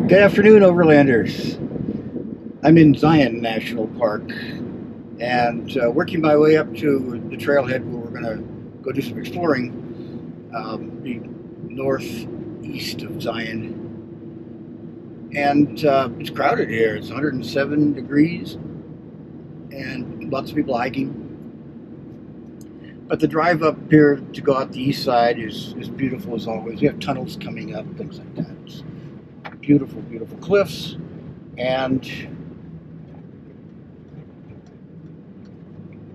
Good afternoon, Overlanders. I'm in Zion National Park and working my way up to the trailhead where we're going to go do some exploring, be northeast of Zion. And it's crowded here. It's 107 degrees and lots of people hiking. But the drive up here to go out the east side is beautiful as always. We have tunnels coming up, things like that. It's beautiful, beautiful cliffs, and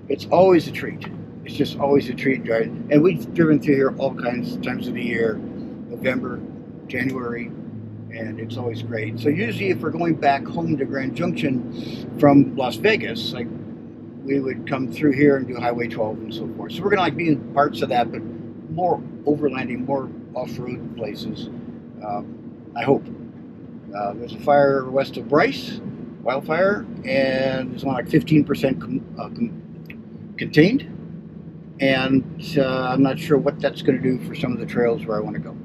it's always a treat. It's just always a treat driving. And we've driven through here all kinds of times of the year, November, January, and it's always great. So usually if we're going back home to Grand Junction from Las Vegas, like we would come through here and do Highway 12 and so forth. So we're gonna be in parts of that, but more overlanding, more off-road places, I hope. There's a fire west of Bryce, wildfire, and it's only like 15% contained. And I'm not sure what that's going to do for some of the trails where I want to go.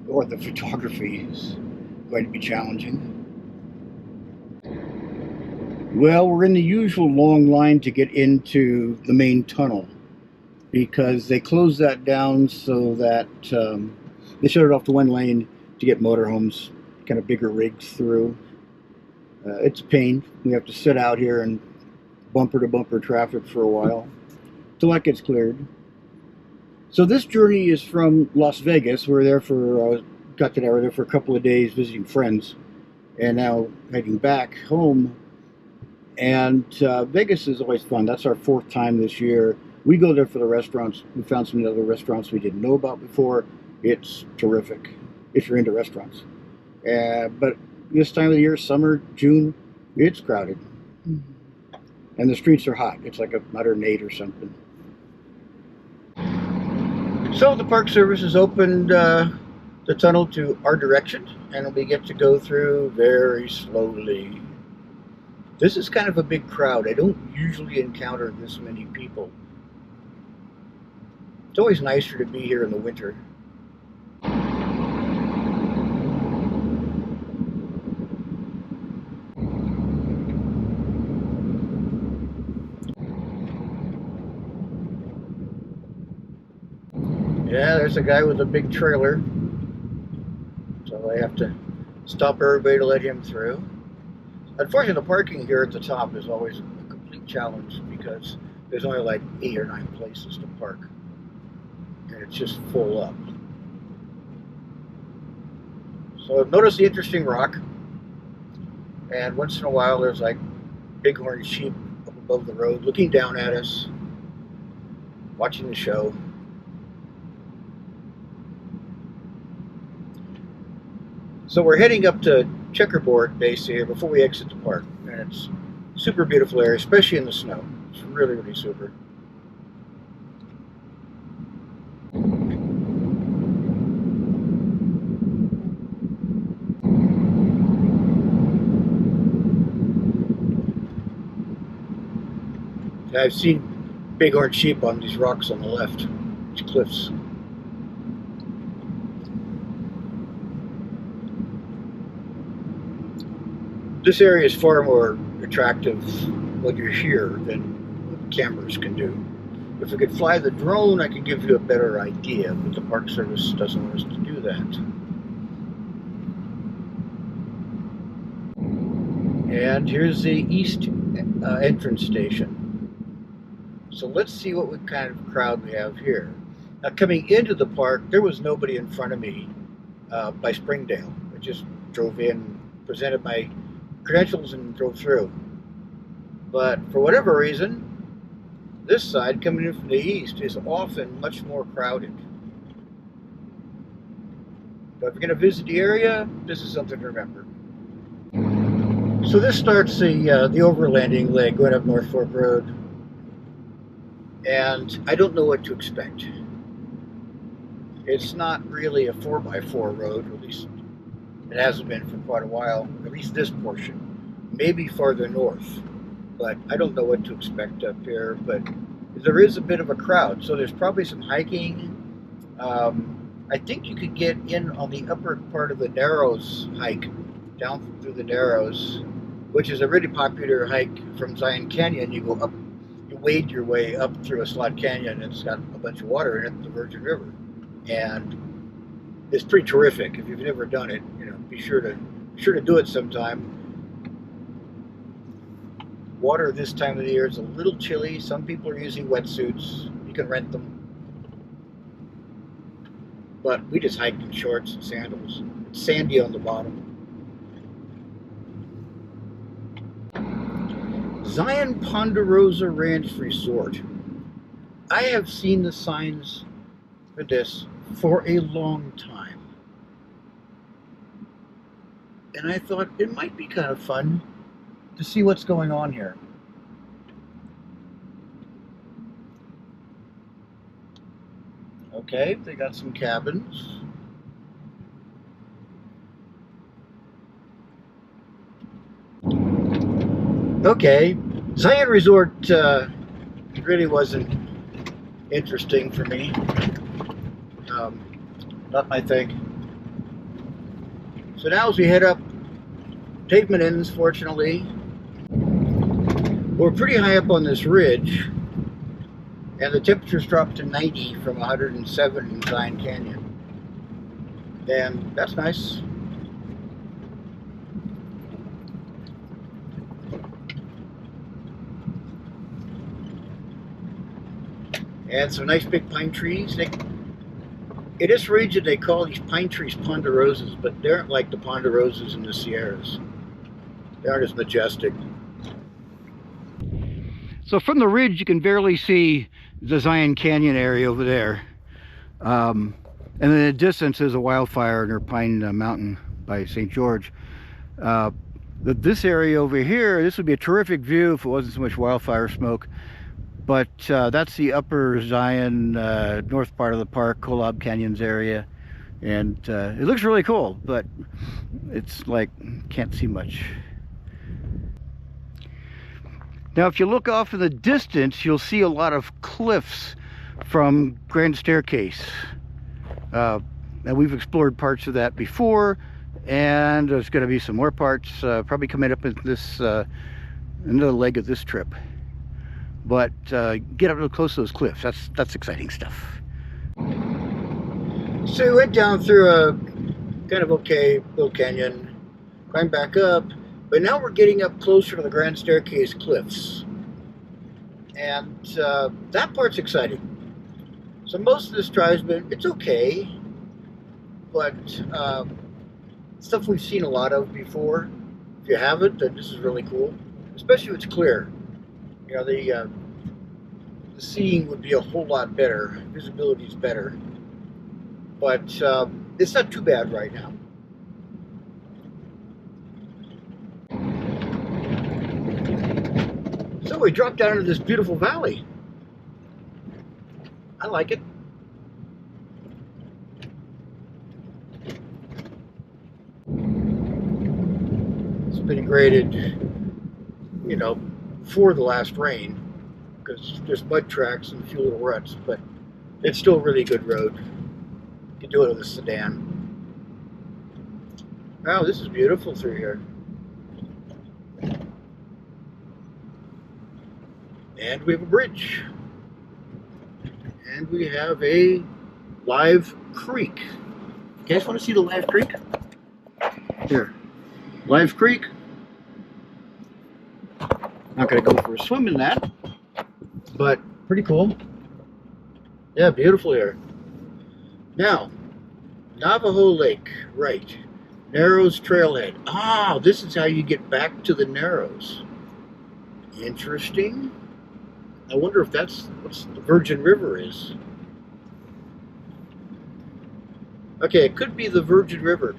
Or the photography is going to be challenging. Well, we're in the usual long line to get into the main tunnel because they closed that down so that they shut it off to one lane to get motorhomes, kind of bigger rigs through. It's a pain. We have to sit out here and bumper to bumper traffic for a while till that gets cleared. So this journey is from Las Vegas. We're there for got to there for a couple of days visiting friends, and now heading back home. And Vegas is always fun. That's our 4th time this year. We go there for the restaurants. We found some other restaurants we didn't know about before. It's terrific if you're into restaurants. But this time of the year, summer, June, it's crowded. And the streets are hot. It's like 108 or something. So the Park Service has opened the tunnel to our direction, and we get to go through very slowly. This is kind of a big crowd. I don't usually encounter this many people. It's always nicer to be here in the winter. Yeah, there's a guy with a big trailer, so I have to stop everybody to let him through. Unfortunately, the parking here at the top is always a complete challenge because there's only like 8 or 9 places to park, and it's just full up. So notice the interesting rock, and once in a while there's like bighorn sheep up above the road looking down at us, watching the show. So we're heading up to Checkerboard Base here before we exit the park, and it's a super beautiful area, especially in the snow. It's really, really super. I've seen bighorn sheep on these rocks on the left, these cliffs. This area is far more attractive when you're here than what cameras can do. If we could fly the drone, I could give you a better idea, but the Park Service doesn't want us to do that. And here's the east entrance station. So let's see what kind of crowd we have here. Now coming into the park, there was nobody in front of me by Springdale. I just drove in, presented my credentials and drove through. But for whatever reason, this side coming in from the east is often much more crowded. But if you're going to visit the area, this is something to remember. So this starts the overlanding leg going up North Fork Road, and I don't know what to expect. It's not really a 4x4 road, or at least it hasn't been for quite a while, at least this portion. Maybe farther north, but I don't know what to expect up here. But there is a bit of a crowd, so there's probably some hiking, I think you could get in on the upper part of the Narrows hike, down through the Narrows, which is a really popular hike from Zion Canyon. You go up, you wade your way up through a slot canyon, and it's got a bunch of water in it, the Virgin River. And it's pretty terrific. If you've never done it, you know, be sure to do it sometime. Water this time of the year is a little chilly. Some people are using wetsuits. You can rent them. But we just hiked in shorts and sandals. It's sandy on the bottom. Zion Ponderosa Ranch Resort. I have seen the signs for this for a long time. And I thought it might be kind of fun to see what's going on here. Okay, they got some cabins. Okay, Zion Resort really wasn't interesting for me. Not my thing. So now as we head up, pavement ends, fortunately. We're pretty high up on this ridge, and the temperatures dropped to 90 from 107 in Zion Canyon. And that's nice. And some nice big pine trees. In this region, they call these pine trees ponderosas, but they aren't like the ponderosas in the Sierras. They aren't as majestic. So from the ridge, you can barely see the Zion Canyon area over there. And in the distance is a wildfire near Pine Mountain by St. George. This area over here, this would be a terrific view if it wasn't so much wildfire smoke. But that's the upper Zion, north part of the park, Kolob Canyons area. And it looks really cool, but it's like, can't see much. Now, if you look off in the distance, you'll see a lot of cliffs from Grand Staircase. And we've explored parts of that before, and there's going to be some more parts probably coming up in this another leg of this trip. But get up real close to those cliffs. That's exciting stuff. So we went down through a kind of okay little canyon, climbed back up, but now we're getting up closer to the Grand Staircase cliffs. And that part's exciting. So most of this drive's been, it's okay, but stuff we've seen a lot of before. If you haven't, then this is really cool, especially if it's clear. You know, the seeing would be a whole lot better. Visibility's better. But it's not too bad right now. So we dropped down into this beautiful valley. I like it. It's been graded, you know, before the last rain, because there's mud tracks and a few little ruts, but it's still a really good road. You can do it with a sedan. Wow, this is beautiful through here. And we have a bridge. And we have a live creek. You guys want to see the live creek? Here. Live creek. Not going to go for a swim in that, but pretty cool. Yeah, beautiful here. Now, Navajo Lake, right. Narrows Trailhead. Ah, this is how you get back to the Narrows. Interesting. I wonder if that's what the Virgin River is. Okay, it could be the Virgin River.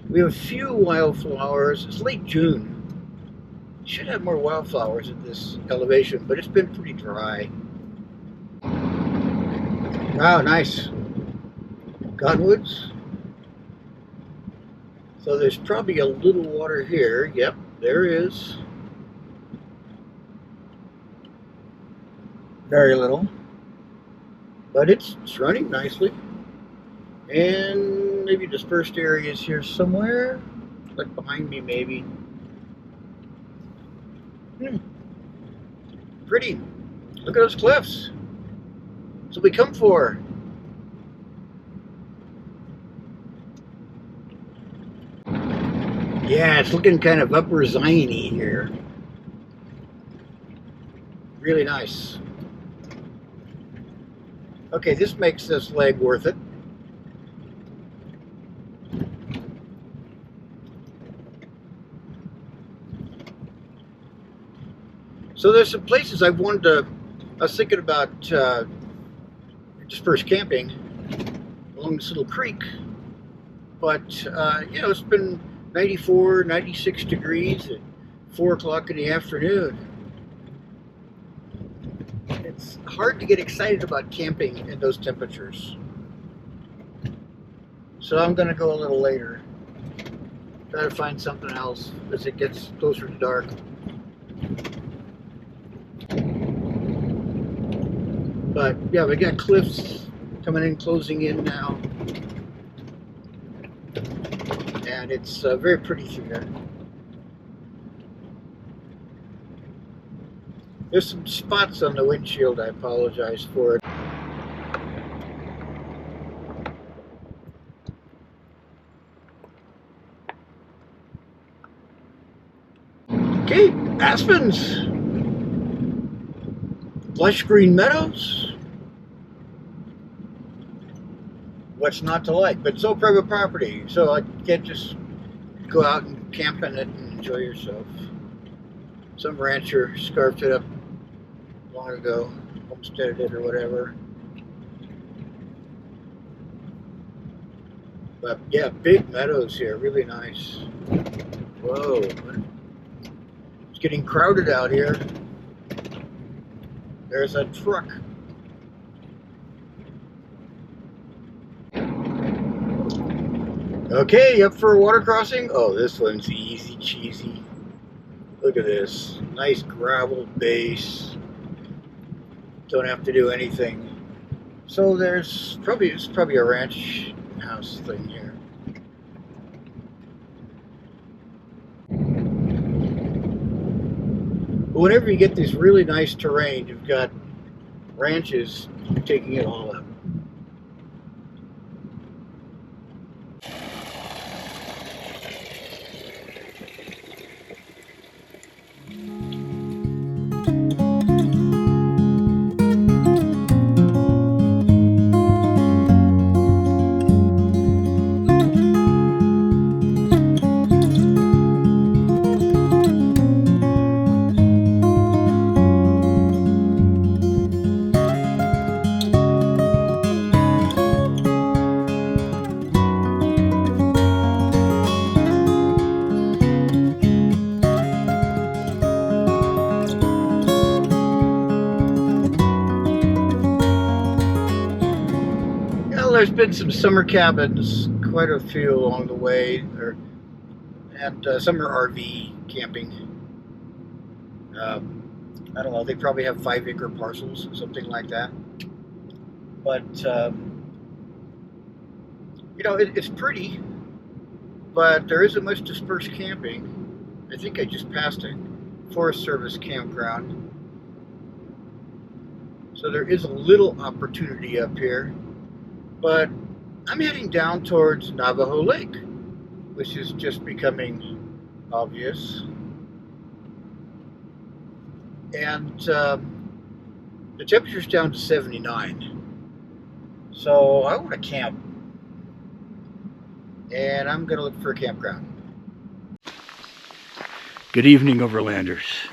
We have a few wildflowers. It's late June. Should have more wildflowers at this elevation, but it's been pretty dry. Wow, nice. Cottonwoods. So there's probably a little water here. Yep, there is. Very little, but it's running nicely. And maybe dispersed areas here somewhere, like behind me maybe. Pretty. Look at those cliffs. That's what we come for. Yeah, it's looking kind of upper Zion-y here. Really nice. Okay, this makes this leg worth it. So there's some places I was thinking about dispersed camping along this little creek, but you know, it's been 94, 96 degrees at 4 o'clock in the afternoon. It's hard to get excited about camping in those temperatures. So I'm going to go a little later. Try to find something else as it gets closer to dark. But yeah, we got cliffs coming in, closing in now. And it's very pretty through there. There's some spots on the windshield, I apologize for it. Okay, aspens. Lush green meadows. What's not to like? But it's all private property, so I can't just go out and camp in it and enjoy yourself. Some rancher scarfed it up long ago, homesteaded it or whatever. But yeah, big meadows here, really nice. Whoa, it's getting crowded out here. There's a truck. Okay, up for a water crossing? Oh, this one's easy cheesy. Look at this. Nice gravel base. Don't have to do anything. So it's probably a ranch house thing here. But whenever you get this really nice terrain, you've got ranches taking it all up. There's been some summer cabins, quite a few along the way, and some are RV camping. I don't know, they probably have 5-acre parcels, something like that. But, you know, it's pretty, but there isn't much dispersed camping. I think I just passed a Forest Service campground. So there is a little opportunity up here. But I'm heading down towards Navajo Lake, which is just becoming obvious. And the temperature's down to 79. So I want to camp. And I'm going to look for a campground. Good evening, Overlanders.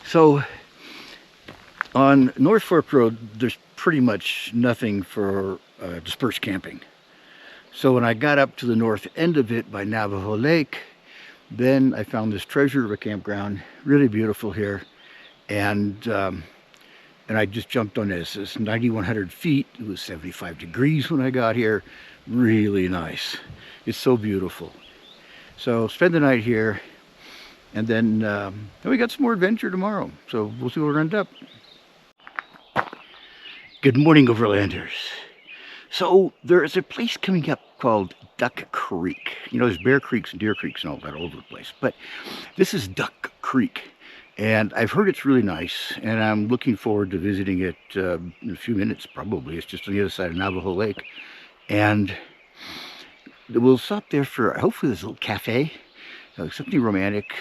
So on North Fork Road, there's pretty much nothing for dispersed camping. So when I got up to the north end of it by Navajo Lake, then I found this treasure of a campground, really beautiful here, and I just jumped on this. It's 9,100 feet. It was 75 degrees when I got here. Really nice. It's so beautiful. So spend the night here, and then we got some more adventure tomorrow. So we'll see where we end up. Good morning, Overlanders. So there is a place coming up called Duck Creek. You know, there's Bear Creeks and Deer Creeks and all that all over the place, but this is Duck Creek, and I've heard it's really nice, and I'm looking forward to visiting it in a few minutes. Probably it's just on the other side of Navajo Lake, and we'll stop there for hopefully this little cafe, something romantic,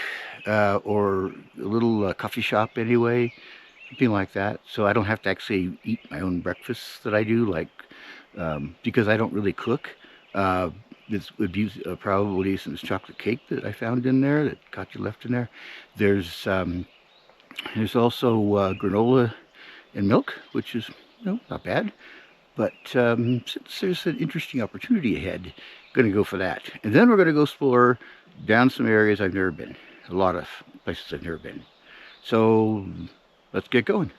or a little coffee shop anyway. Something like that, so I don't have to actually eat my own breakfast that I do, like because I don't really cook. This would be probably some chocolate cake that I found in there that Katya left in there. There's also granola and milk, which is not bad. But since there's an interesting opportunity ahead, I'm going to go for that. And then we're going to go explore down some areas I've never been. A lot of places I've never been. So let's get going.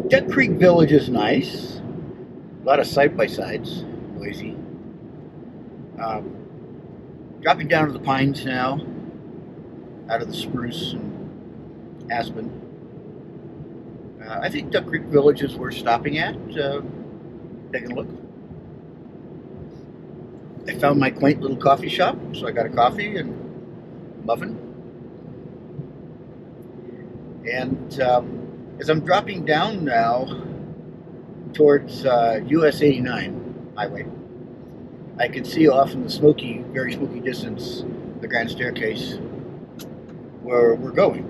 Duck Creek Village is nice. A lot of side-by-sides, noisy. Dropping down to the pines now, out of the spruce and aspen. I think Duck Creek Village is worth stopping at, taking a look. I found my quaint little coffee shop, so I got a coffee and a muffin. And as I'm dropping down now towards US 89 highway, I can see off in the very smoky distance, the Grand Staircase, where we're going,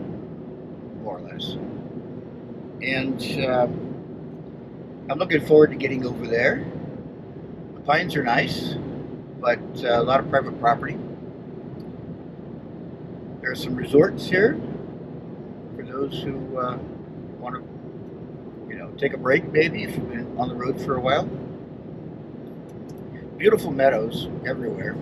more or less. And I'm looking forward to getting over there. The pines are nice, but a lot of private property. There are some resorts here for those who want to, take a break maybe if you've been on the road for a while. Beautiful meadows everywhere.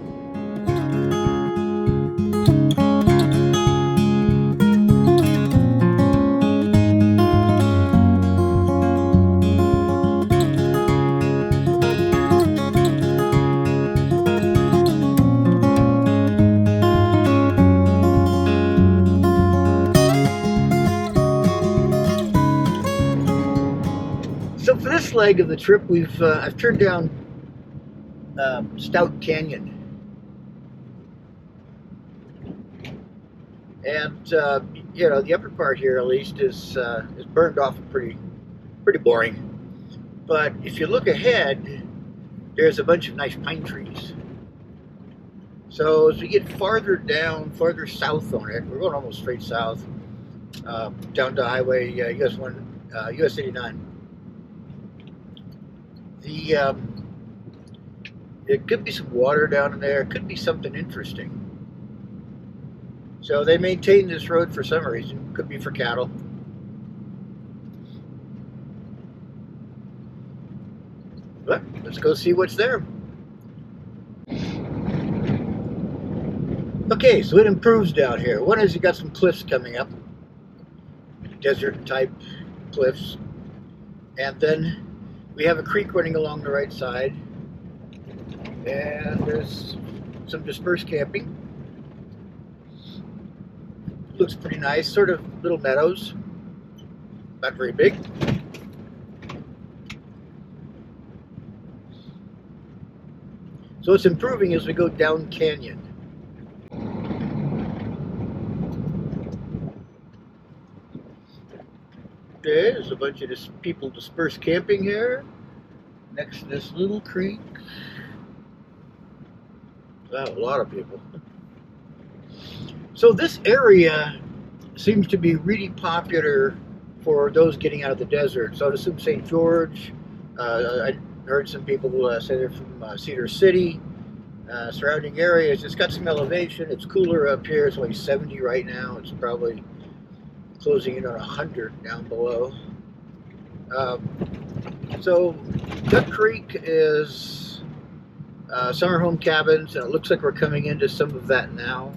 So for this leg of the trip, I've turned down Stout Canyon, and the upper part here at least is burned off and pretty boring. But if you look ahead, there's a bunch of nice pine trees. So as we get farther south on it, we're going almost straight south down to Highway US 89. There could be some water down in there. It could be something interesting. So they maintain this road for some reason. Could be for cattle. But let's go see what's there. Okay, so it improves down here. One is you got some cliffs coming up, desert type cliffs, and then we have a creek running along the right side, and there's some dispersed camping. Looks pretty nice, sort of little meadows, not very big. So it's improving as we go down canyon. Okay, there's a bunch of people dispersed camping here next to this little creek. Wow, a lot of people. So this area seems to be really popular for those getting out of the desert. So I'd assume St. George. I heard some people say they're from Cedar City, surrounding areas. It's got some elevation. It's cooler up here. It's only 70 right now. It's probably closing in on 100 down below. So Duck Creek is summer home cabins, and it looks like we're coming into some of that now.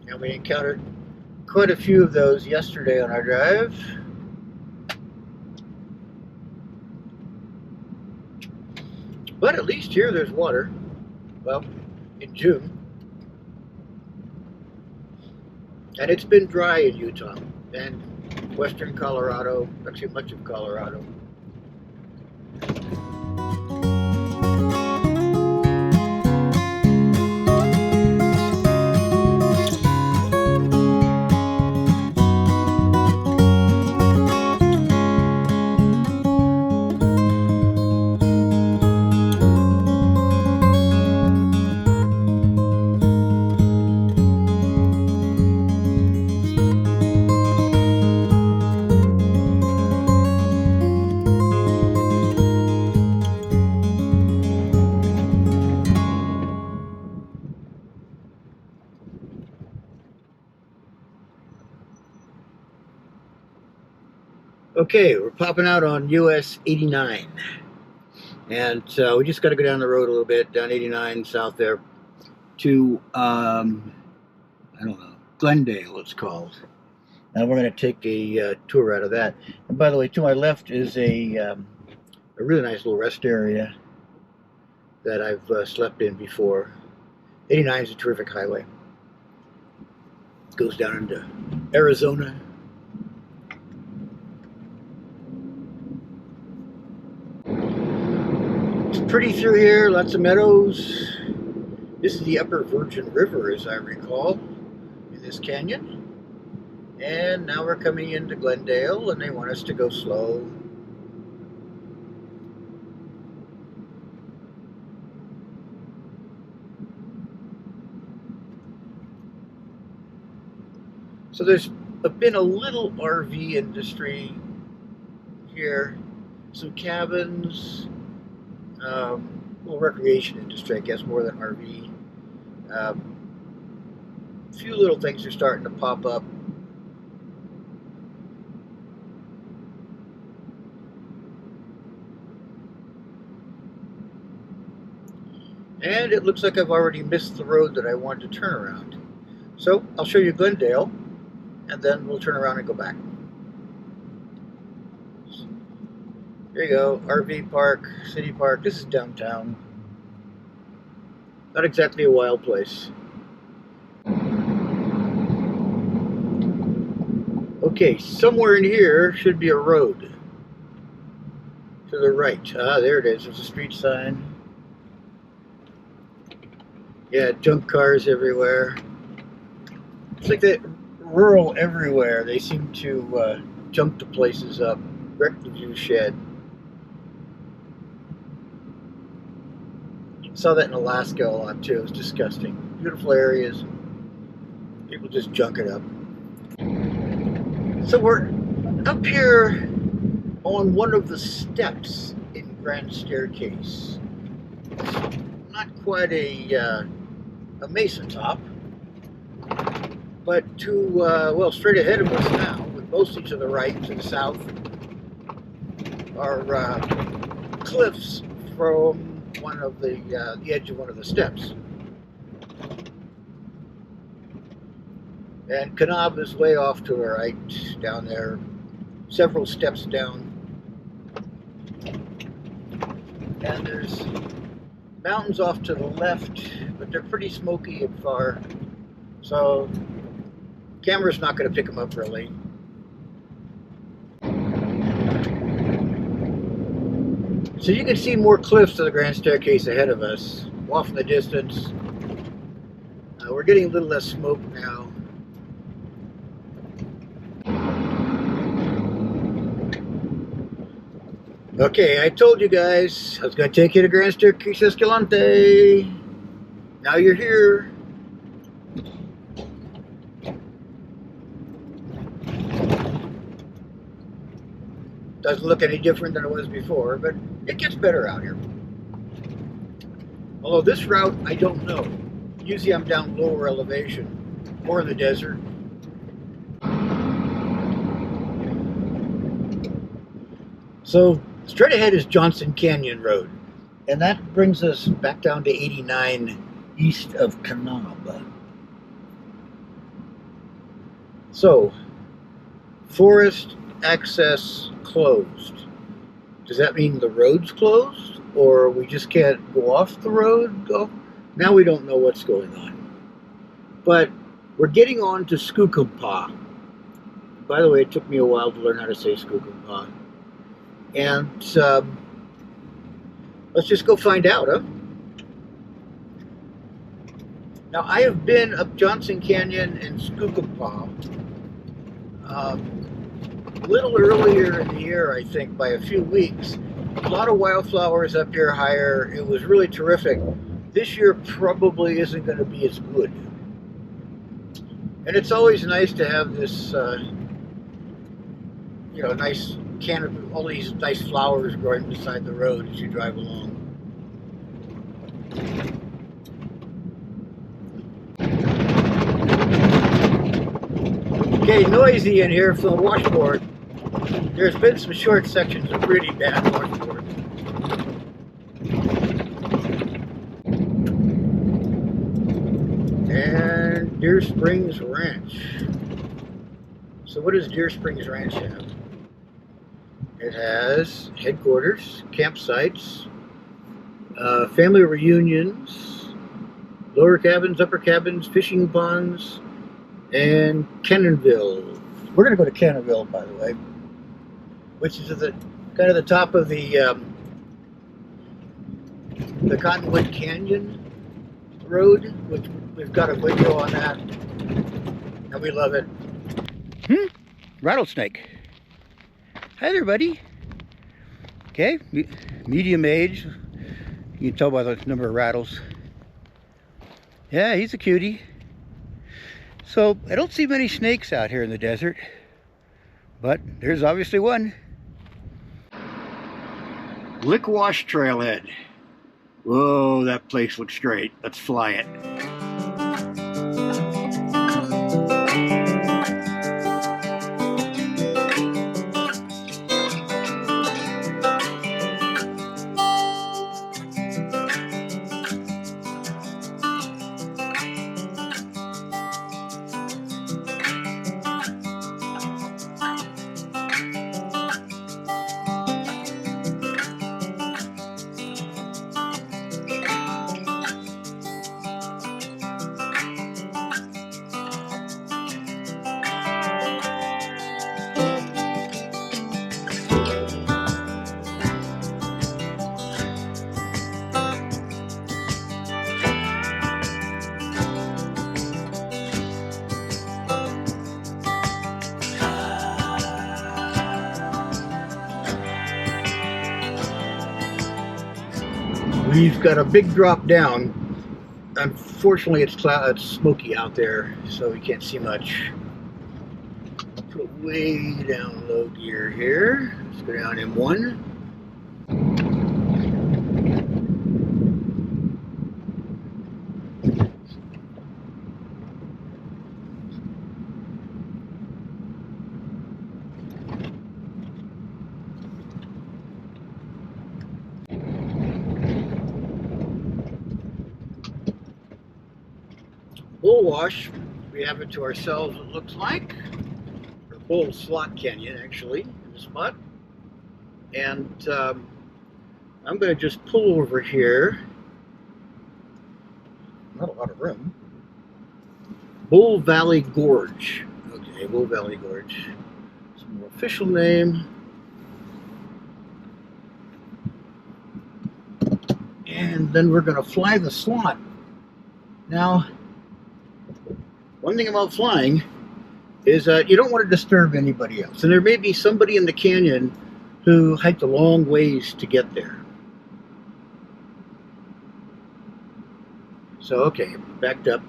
And we encountered quite a few of those yesterday on our drive. But at least here there's water. Well, in June. And it's been dry in Utah and western Colorado, actually much of Colorado. Okay, we're popping out on US 89. And we just got to go down the road a little bit, down 89 south there to, I don't know, Glendale it's called. And we're going to take a tour out of that. And by the way, to my left is a really nice little rest area that I've slept in before. 89 is a terrific highway. It goes down into Arizona. It's pretty through here, lots of meadows. This is the Upper Virgin River, as I recall, in this canyon. And now we're coming into Glendale, and they want us to go slow. So there's been a little RV industry here, some cabins, little recreation industry, I guess, more than RV. A few little things are starting to pop up. And it looks like I've already missed the road that I wanted to turn around. So I'll show you Glendale, and then we'll turn around and go back. There you go, RV park, city park. This is downtown. Not exactly a wild place. Okay, somewhere in here should be a road. To the right. Ah, there it is. There's a street sign. Yeah, junk cars everywhere. It's like that rural everywhere. They seem to junk the places up. Wreck the view shed. Saw that in Alaska a lot too. It was disgusting. Beautiful areas. People just junk it up. So we're up here on one of the steps in Grand Staircase. It's not quite a mesa top, but well, straight ahead of us now, with mostly to the right and to the south, are cliffs from one of the edge of one of the steps. And Kanab is way off to the right, down there, several steps down. And there's mountains off to the left, but they're pretty smoky and far, so camera's not going to pick them up really. So you can see more cliffs to the Grand Staircase ahead of us, off in the distance. We're getting a little less smoke now. Okay, I told you guys I was going to take you to Grand Staircase Escalante. Now you're here. Doesn't look any different than it was before, but it gets better out here. Although this route, I don't know. Usually I'm down lower elevation, more in the desert. So straight ahead is Johnson Canyon Road, and that brings us back down to 89 east of Kanab. So, forest access closed. Does that mean the road's closed, or we just can't go off the road? Now we don't know what's going on. But We're getting on to Skookumpa. By the way, it took me a while to learn how to say Skookumpa. And let's just go find out, huh? Now, I have been up Johnson Canyon and Skookumpa a little earlier in the year, I think, by a few weeks. A lot of wildflowers up here higher. It was really terrific. This year probably isn't going to be as good. And it's always nice to have this, you know, nice canopy, all these nice flowers growing beside the road as you drive along. Okay, noisy in here from the washboard. There's been some short sections of really bad washboard. And Deer Springs Ranch. So what does Deer Springs Ranch have? It has headquarters, campsites, family reunions, lower cabins, upper cabins, fishing ponds, and Cannonville. We're going to go to Cannonville, by the way, which is at the kind of the top of the Cottonwood Canyon Road, which we've got a video on that, and we love it. Rattlesnake. Hi there, buddy. Okay, medium age. You can tell by the number of rattles. Yeah, he's a cutie. So, I don't see many snakes out here in the desert, but there's obviously one. Lick Wash Trailhead. Whoa, that place looks great. Let's fly it. We've got a big drop down. Unfortunately, it's smoky out there, so we can't see much. Put way down low gear here. Let's go down M1. Bull Wash, we have it to ourselves, it looks like. Or Bull Slot Canyon, actually, in the spot. And I'm going to just pull over here. Not a lot of room. Bull Valley Gorge. Okay, Bull Valley Gorge. Some more official name. And then we're going to fly the slot. Now, one thing about flying is you don't want to disturb anybody else. And there may be somebody in the canyon who hiked a long ways to get there. So, okay, backed up.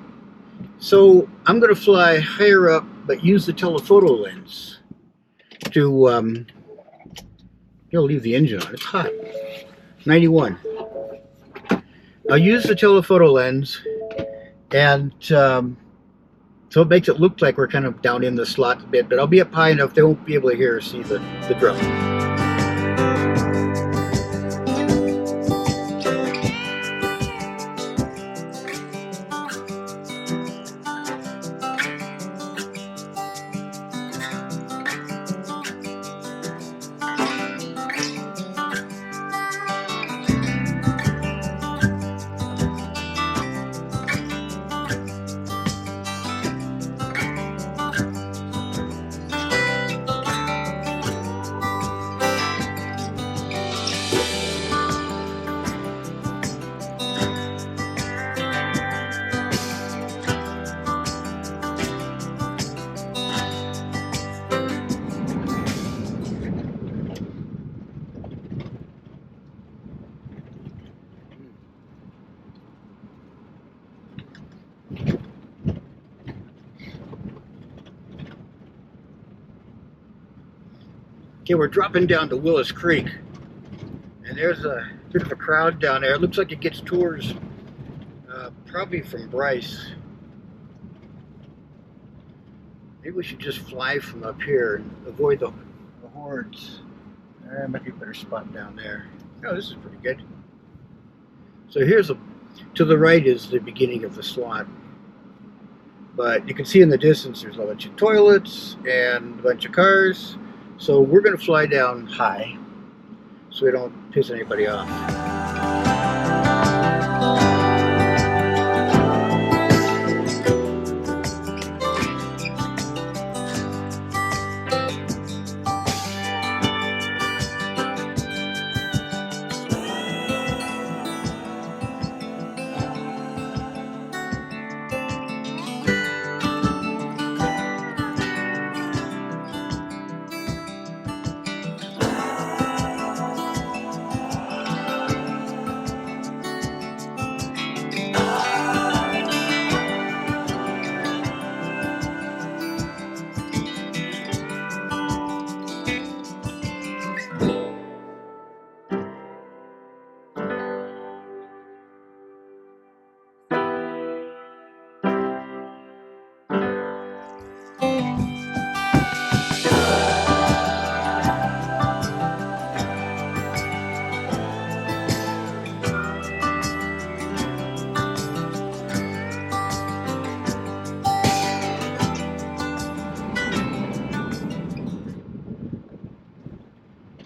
So I'm going to fly higher up, but use the telephoto lens to, you'll leave the engine on, it's hot. 91. I'll use the telephoto lens, and so it makes it look like we're kind of down in the slot a bit, but I'll be up high enough they won't be able to hear or see the drone. Okay, we're dropping down to Willys Creek, and there's a bit of a crowd down there. It looks like it gets tours, probably from Bryce. Maybe we should just fly from up here and avoid the hordes. There might be a better spot down there. Oh, this is pretty good. So to the right is the beginning of the slot. But you can see in the distance there's a bunch of toilets and a bunch of cars. So we're going to fly down high so we don't piss anybody off.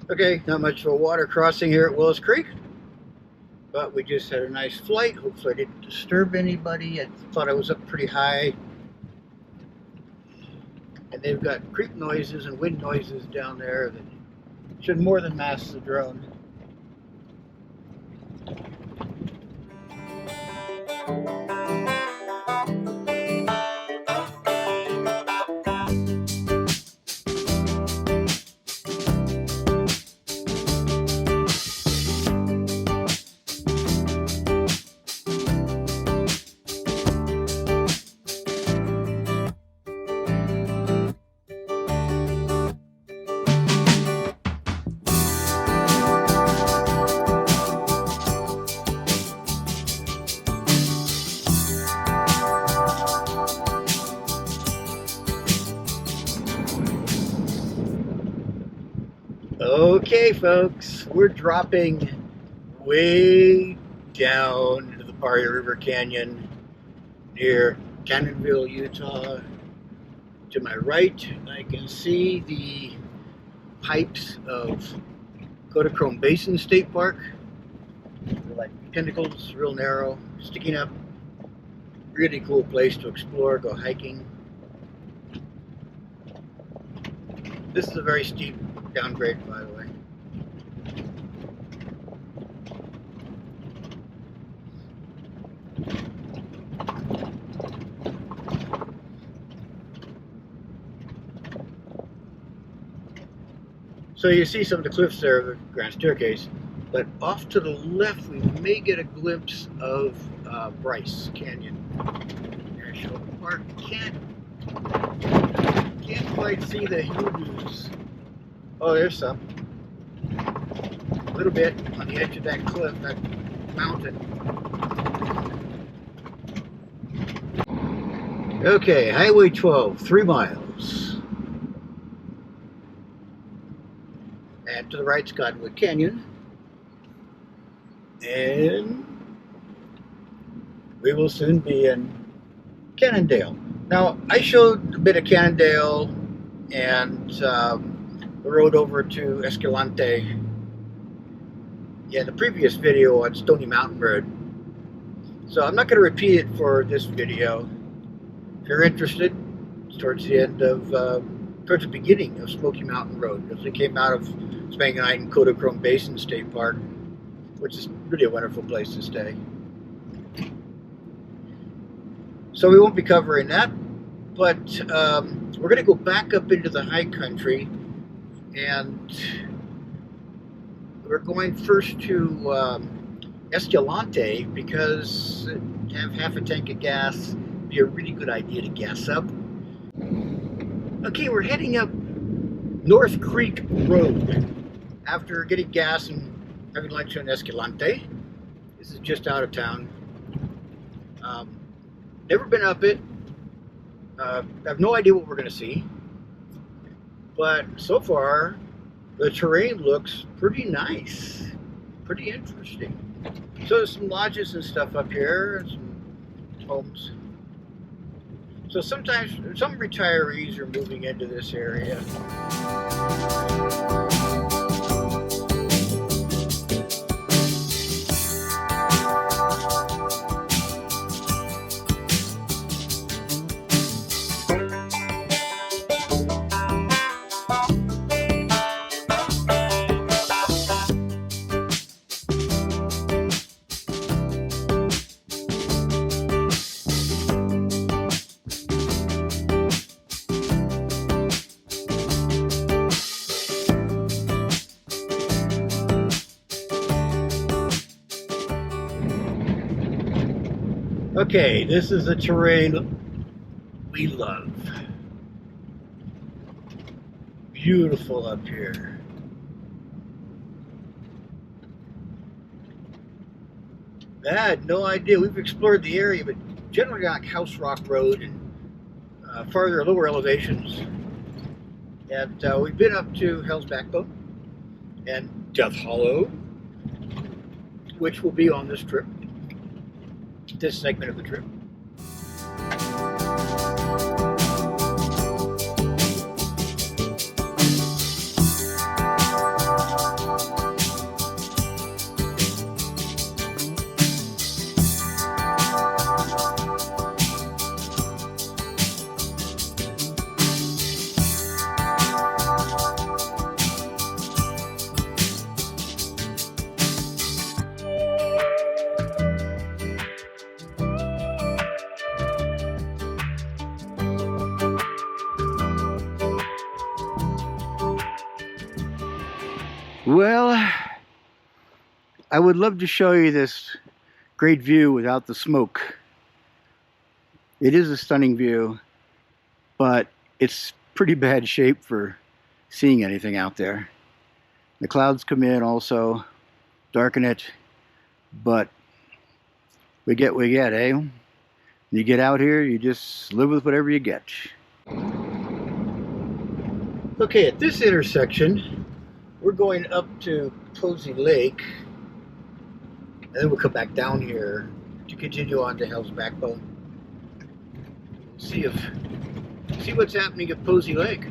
Okay, not much of a water crossing here at Willys Creek, but we just had a nice flight. Hopefully I didn't disturb anybody. I thought I was up pretty high. And they've got creek noises and wind noises down there that should more than mask the drone. Okay, folks, we're dropping way down into the Paria River Canyon near Cannonville, Utah. To my right, I can see the pipes of Kodachrome Basin State Park. They're like pinnacles, real narrow, sticking up. Really cool place to explore, go hiking. This is a very steep downgrade, by the way. So you see some of the cliffs there of the Grand Staircase, but off to the left we may get a glimpse of Bryce Canyon National Park. Can't quite see the hoo-doos. Oh, there's some. A little bit on the edge of that cliff, that mountain. Okay, Highway 12, 3 miles. And to the right's Cottonwood Canyon. And we will soon be in Cannondale. Now, I showed a bit of Cannondale and the road over to Escalante in the previous video on Stony Mountain Road. So I'm not going to repeat it for this video. If you're interested, it's towards the end of, towards the beginning of Smoky Mountain Road, as we came out of Spangenite and Kodachrome Basin State Park, which is really a wonderful place to stay. So we won't be covering that, but we're going to go back up into the high country, and we're going first to Escalante, because to have half a tank of gas would be a really good idea to gas up. Okay, we're heading up North Creek Road. After getting gas and having lunch on Escalante, this is just out of town. Never been up it. I have no idea what we're going to see. But so far, the terrain looks pretty nice. Pretty interesting. So there's some lodges and stuff up here, and some homes. So sometimes some retirees are moving into this area. Okay, this is the terrain we love. Beautiful up here. I had no idea. We've explored the area, but generally on House Rock Road and farther lower elevations. And we've been up to Hell's Backbone and Death Hollow, which will be on this trip. This segment of the trip. Well, I would love to show you this great view without the smoke. It is a stunning view, but it's pretty bad shape for seeing anything out there. The clouds come in also, darken it, but we get what we get, eh? You get out here, you just live with whatever you get. Okay, at this intersection, we're going up to Posey Lake, and then we'll come back down here to continue on to Hell's Backbone. See what's happening at Posey Lake.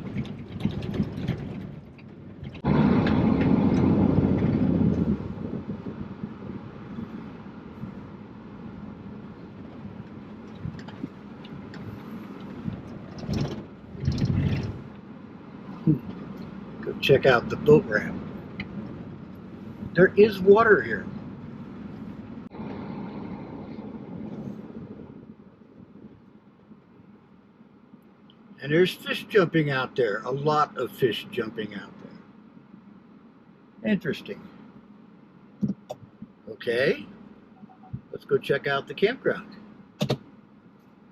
Check out the boat ramp. There is water here. And there's fish jumping out there. A lot of fish jumping out there. Interesting. Okay. Let's go check out the campground.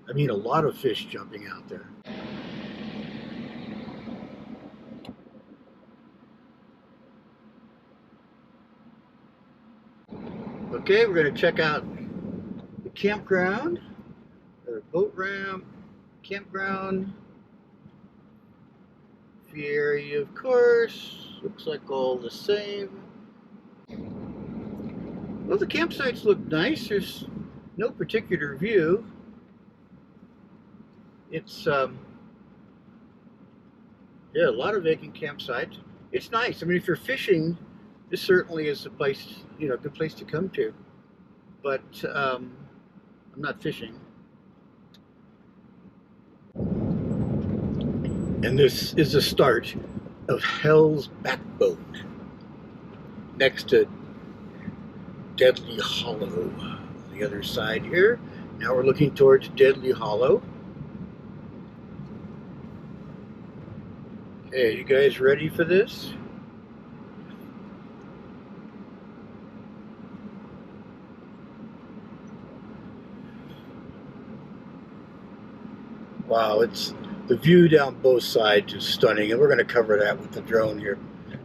I mean, a lot of fish jumping out there. Okay, we're going to check out the campground, the boat ramp, campground, fee area, of course. Looks like all the same. Well, the campsites look nice. There's no particular view. It's yeah, a lot of vacant campsites. It's nice. I mean, if you're fishing, this certainly is a place, you know, a good place to come to. But I'm not fishing. And this is the start of Hell's Backbone, next to Deadly Hollow on the other side here. Now we're looking towards Deadly Hollow. Okay, you guys ready for this? Wow, it's The view down both sides is stunning, and we're going to cover that with the drone here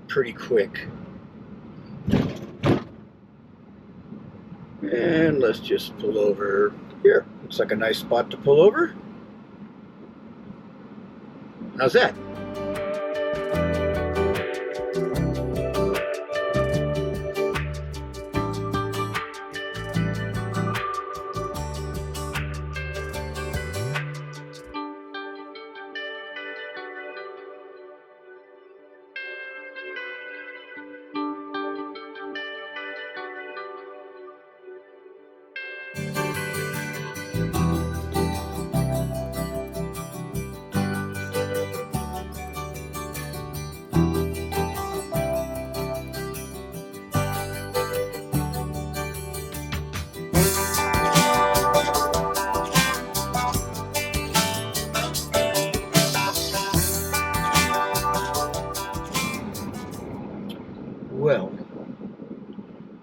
pretty quick. And let's just pull over here. Looks like a nice spot to pull over. How's that? Well,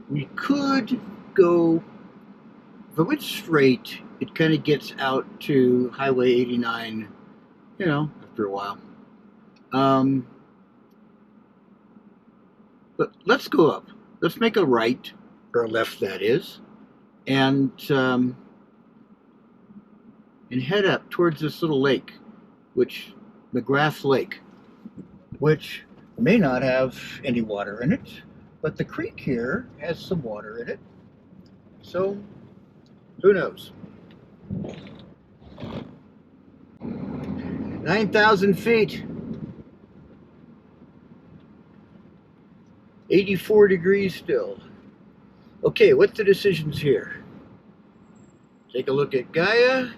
we could go, if I went straight, it kind of gets out to Highway 89, you know, after a while. But let's go up. Let's make a right, or a left that is, and head up towards this little lake, McGrath Lake, which may not have any water in it, but the creek here has some water in it, so who knows. 9,000 feet, 84 degrees still. Okay, what's the decisions here? Take a look at Gaia,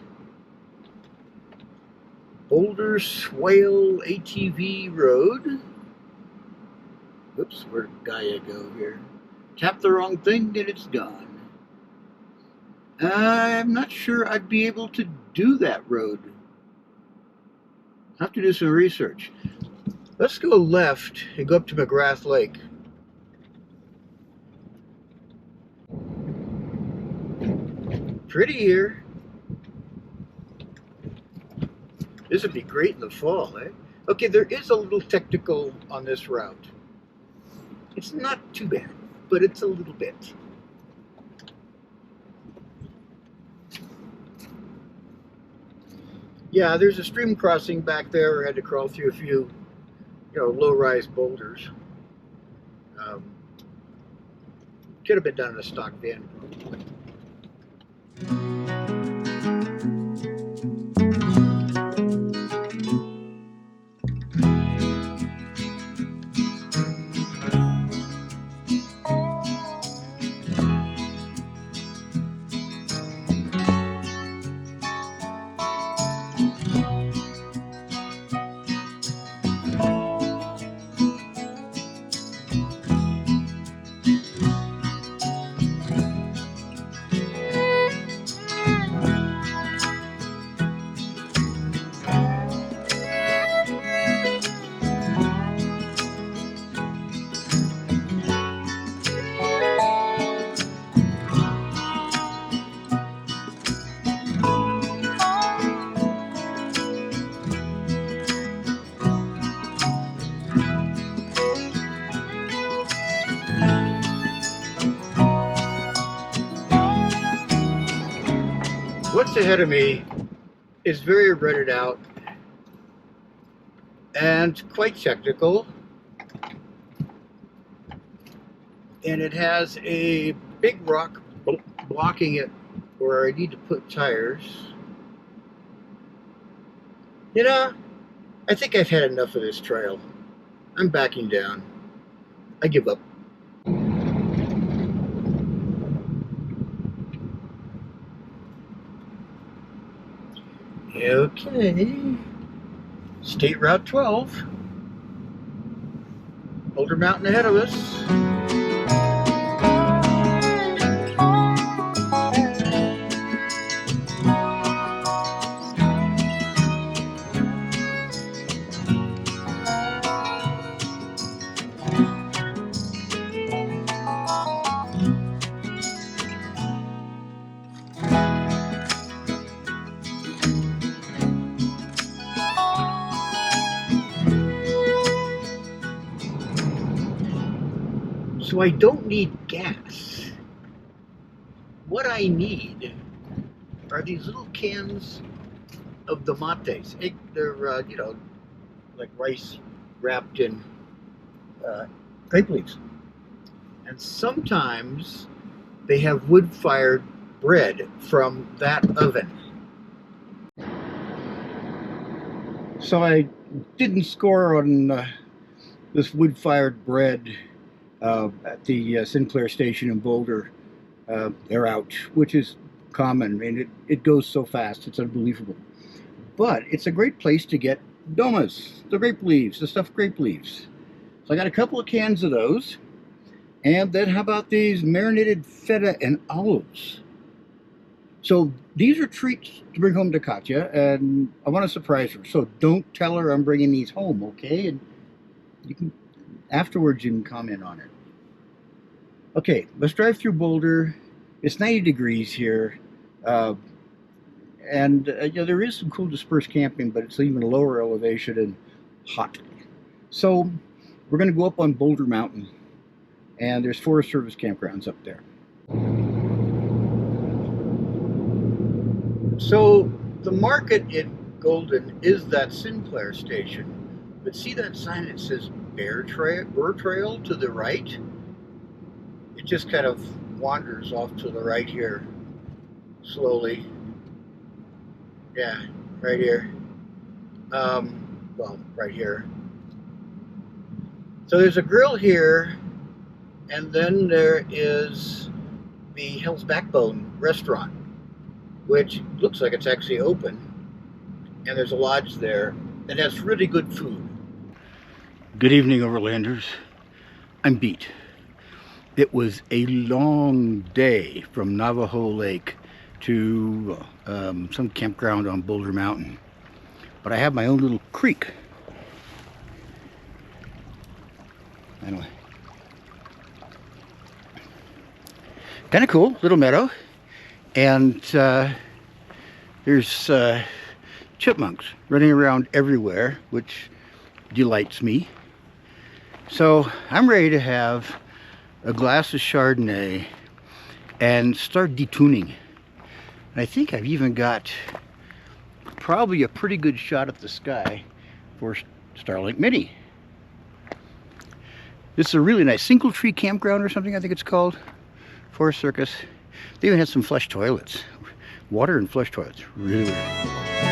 Boulder Swale ATV Road. Oops, where did Gaia go here? Tap the wrong thing and it's gone. I'm not sure I'd be able to do that road. I'll have to do some research. Let's go left and go up to McGrath Lake. Pretty here. This would be great in the fall, eh? Okay, there is a little technical on this route. It's not too bad, but it's a little bit. Yeah, there's a stream crossing back there. I had to crawl through a few, low-rise boulders. Could have been done in a stock van, probably. What's ahead of me is very rutted out and quite technical, and it has a big rock blocking it where I need to put tires. I think I've had enough of this trail. I'm backing down. I give up. Okay, State Route 12, Boulder Mountain ahead of us. So I don't need gas. What I need are these little cans of the mates. They're, you know, like rice wrapped in grape leaves. And sometimes they have wood-fired bread from that oven. So I didn't score on this wood-fired bread at the Sinclair station in Boulder. They're out, which is common. I mean, it goes so fast, it's unbelievable. But it's a great place to get domas, the grape leaves, the stuffed grape leaves. So I got a couple of cans of those. And then how about these marinated feta and olives? So these are treats to bring home to Katya, and I want to surprise her. So don't tell her I'm bringing these home, okay? And you can, afterwards you can comment on it. Okay, let's drive through Boulder. It's 90 degrees here. And you know, there is some cool dispersed camping, but it's even a lower elevation and hot. So we're going to go up on Boulder Mountain, and there's Forest Service campgrounds up there. So the market in Golden is that Sinclair station, but see that sign that says Burr Trail to the right? It just kind of wanders off to the right here, slowly. Yeah, right here. Well, right here. So there's a grill here, and then there is the Hell's Backbone restaurant, which looks like it's actually open, and there's a lodge there, and has really good food. Good evening, Overlanders. I'm beat. It was a long day from Navajo Lake to some campground on Boulder Mountain, but I have my own little creek. Anyway, kind of cool little meadow, and there's chipmunks running around everywhere, which delights me. So I'm ready to have a glass of Chardonnay and start detuning. And I think I've even got probably a pretty good shot at the sky for Starlink Mini. This is a really nice single tree campground or something, I think it's called. Forest Circus. They even had some flush toilets. Water and flush toilets. Really weird.